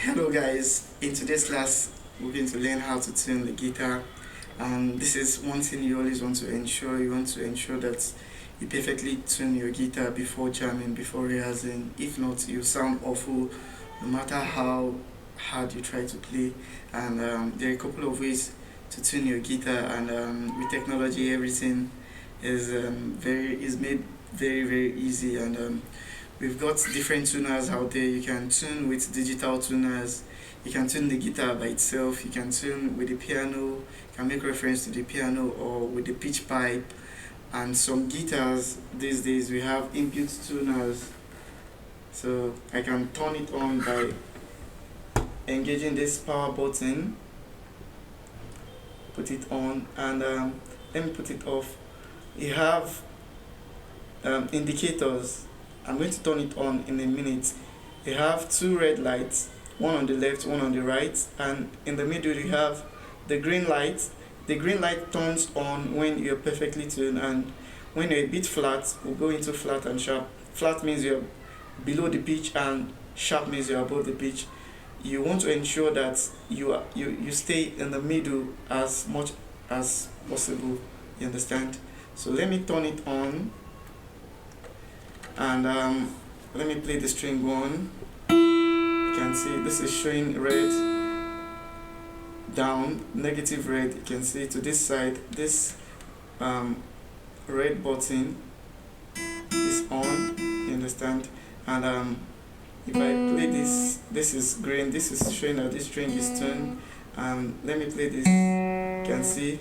Hello guys, in today's class we're going to learn how to tune the guitar, and this is one thing you always want to ensure. You want to ensure that you perfectly tune your guitar before jamming, before rehearsing. If not, you sound awful no matter how hard you try to play. And there are a couple of ways to tune your guitar, and with technology everything is made very easy. And we've got different tuners out there. You can tune with digital tuners. You can tune the guitar by itself. You can tune with the piano. You can make reference to the piano or with the pitch pipe. And some guitars these days we have inbuilt tuners. So I can turn it on by engaging this power button. Put it on, and let me put it off. You have indicators. I'm going to turn it on in a minute. You have two red lights, one on the left, one on the right, and in the middle you have the green light. The green light turns on when you're perfectly tuned, and when you're a bit flat, we'll go into flat and sharp. Flat means you're below the pitch, and sharp means you're above the pitch. You want to ensure that you stay in the middle as much as possible. You understand? So let me turn it on, and let me play the string one. You can see this is showing red down, negative red. You can see to this side, this red button is on. You understand? And if I play this is green. This is showing that this string is tuned. Let me play this. You can see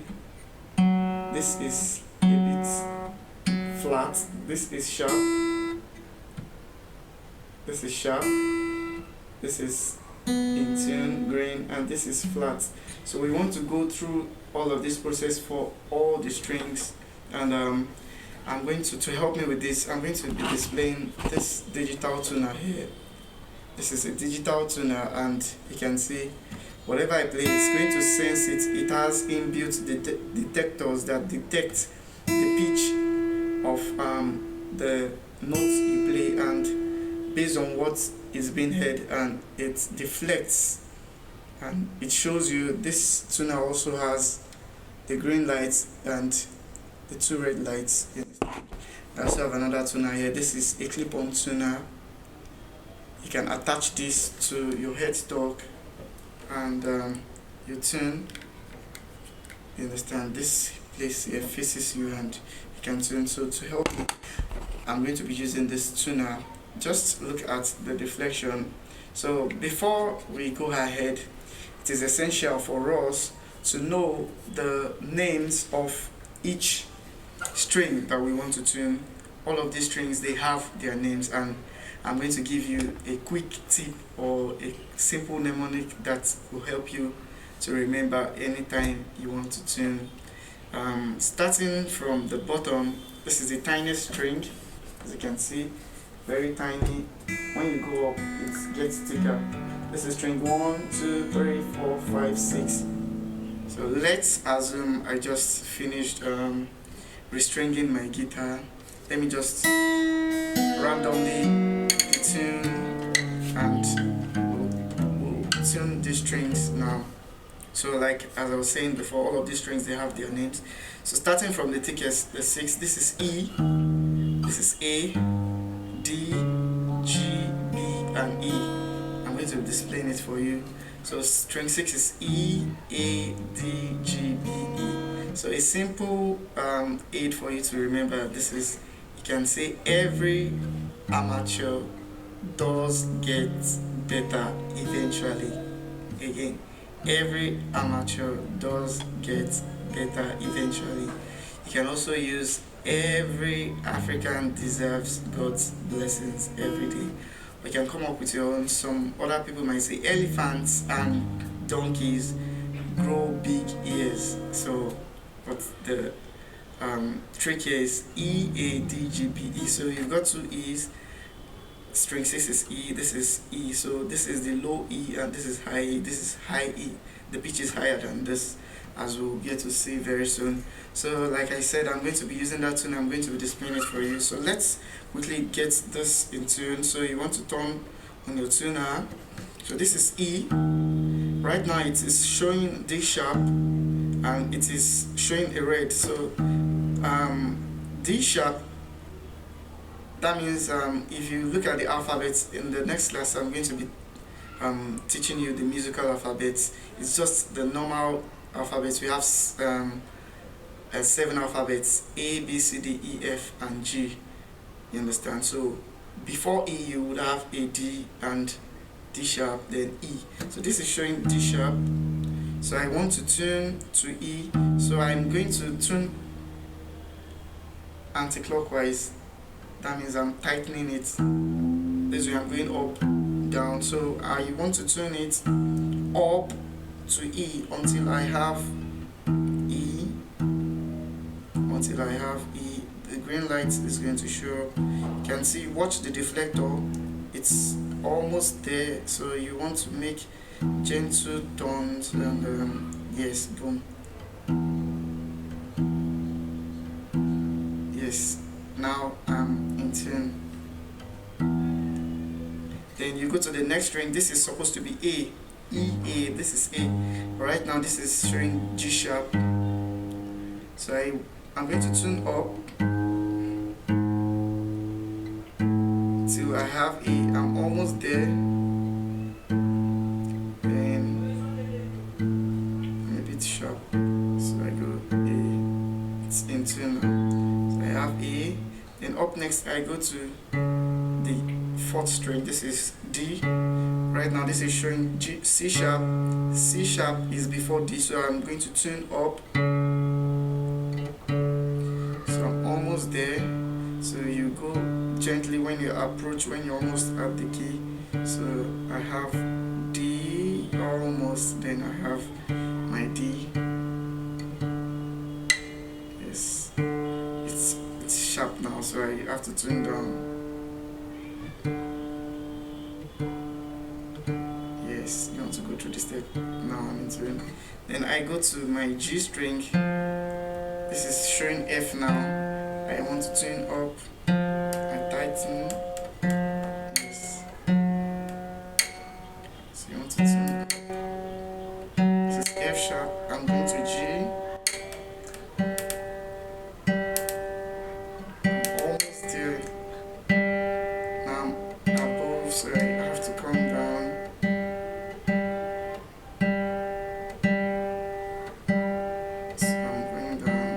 this is a bit flat. This is sharp. This is sharp. This is in tune, green, and this is flat. So we want to go through all of this process for all the strings, and I'm going to help me with this. I'm going to be displaying this digital tuner here. This is a digital tuner, and you can see whatever I play, it's going to sense it. It has inbuilt detectors that detect the pitch of the notes you play, and based on what is being heard, and it deflects, and it shows you. This tuner also has the green lights and the two red lights. I also have another tuner here. This is a clip-on tuner. You can attach this to your headstock, and you tune. You understand? This place here faces you, and you can tune. So to help me, I'm going to be using this tuner. Just look at the deflection. So before we go ahead, it is essential for us to know the names of each string that we want to tune. All of these strings, they have their names, and I'm going to give you a quick tip or a simple mnemonic that will help you to remember anytime you want to tune. Starting from the bottom, this is the tiniest string, as you can see, very tiny. When you go up, it gets thicker. This is string 1, 2, 3, 4, 5, 6. So let's assume I just finished restringing my guitar. Let me just randomly tune, and we'll tune these strings now. So like as I was saying before, all of these strings, they have their names. So starting from the thickest, the 6, this is E, this is A, D, G, B, and E. I'm going to be displaying it for you. So string 6 is E, A, D, G, B, E. So a simple aid for you to remember this is, you can say every amateur does get better eventually. Again, every amateur does get better eventually. You can also use every African deserves God's blessings every day. You can come up with your own. Some other people might say elephants and donkeys grow big ears. So, but the trick here is E, A, D, G, B, E. So you've got two E's. String 6 is E, this is E. So this is the low E, and this is high E, this is high E. The pitch is higher than this, as we'll get to see very soon. So like I said, I'm going to be using that tune. I'm going to be displaying it for you. So let's quickly get this in tune. So you want to turn on your tuner. So this is E. Right now it is showing D sharp and it is showing a red. So D sharp, that means if you look at the alphabet in the next class, I'm going to be teaching you the musical alphabet. It's just the normal alphabet. We have 7 alphabets: A, B, C, D, E, F, and G. You understand? So before E, you would have a D and D sharp, then E. So this is showing D sharp. So I want to tune to E. So I'm going to tune anti-clockwise. That means I'm tightening it. This way I'm going up, down. So I want to tune it up to E until I have E. Until I have E. The green light is going to show up. You can see, watch the deflector. It's almost there. So you want to make gentle tones and yes, boom. Yes, now I'm in tune. Then you go to the next string. This is supposed to be A, E, A. This is A. Right now this is showing G sharp. So I'm going to tune up till I have A. I'm almost there. Then maybe it's sharp. So I go A. It's in tune now. So I have A. Then up next I go to the 4th string. This is D. Right now this is showing G, C sharp. C sharp is before D, so I'm going to tune up. So I'm almost there. So you go gently when you approach, when you're almost at the key. So I have D almost, then I have my D. Yes, it's sharp now, so I have to tune down. Yes, you want to go through the step. Now I'm into it. Then I go to my G string. This is showing F now. I want to tune up. I tighten. Yes. So you want to tune up. This is F sharp. I'm going to G. I'm almost there. Now I'm above, so I have to come down. So I'm going down.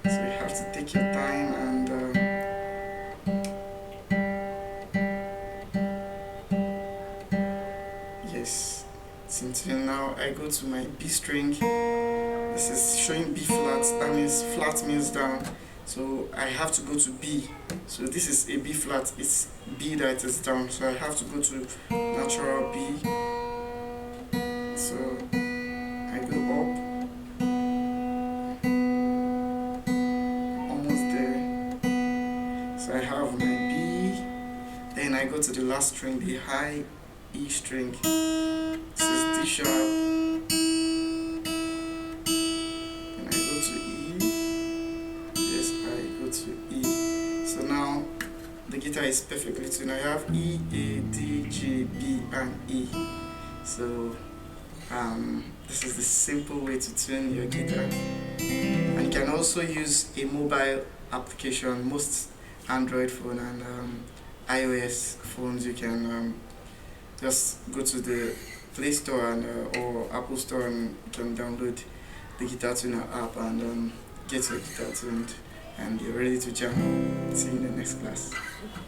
So you have to take your time and yes. So now I go to my B string. This is showing B flat. That means flat means down. So I have to go to B. So this is a B flat. It's B that is down. So I have to go to natural B. So I go up. Almost there. So I have my B. Then I go to the last string, the high E string. This is D sharp. And I go to E. Yes, I go to E. So now the guitar is perfectly tuned. I have E, A, D, G, B, and E. So this is the simple way to tune your guitar. And you can also use a mobile application. Most Android phone and iOS phones, you can just go to the Play Store and or Apple Store and you can download the Guitar Tuner app and get your guitar tuned and you're ready to jam. See you in the next class.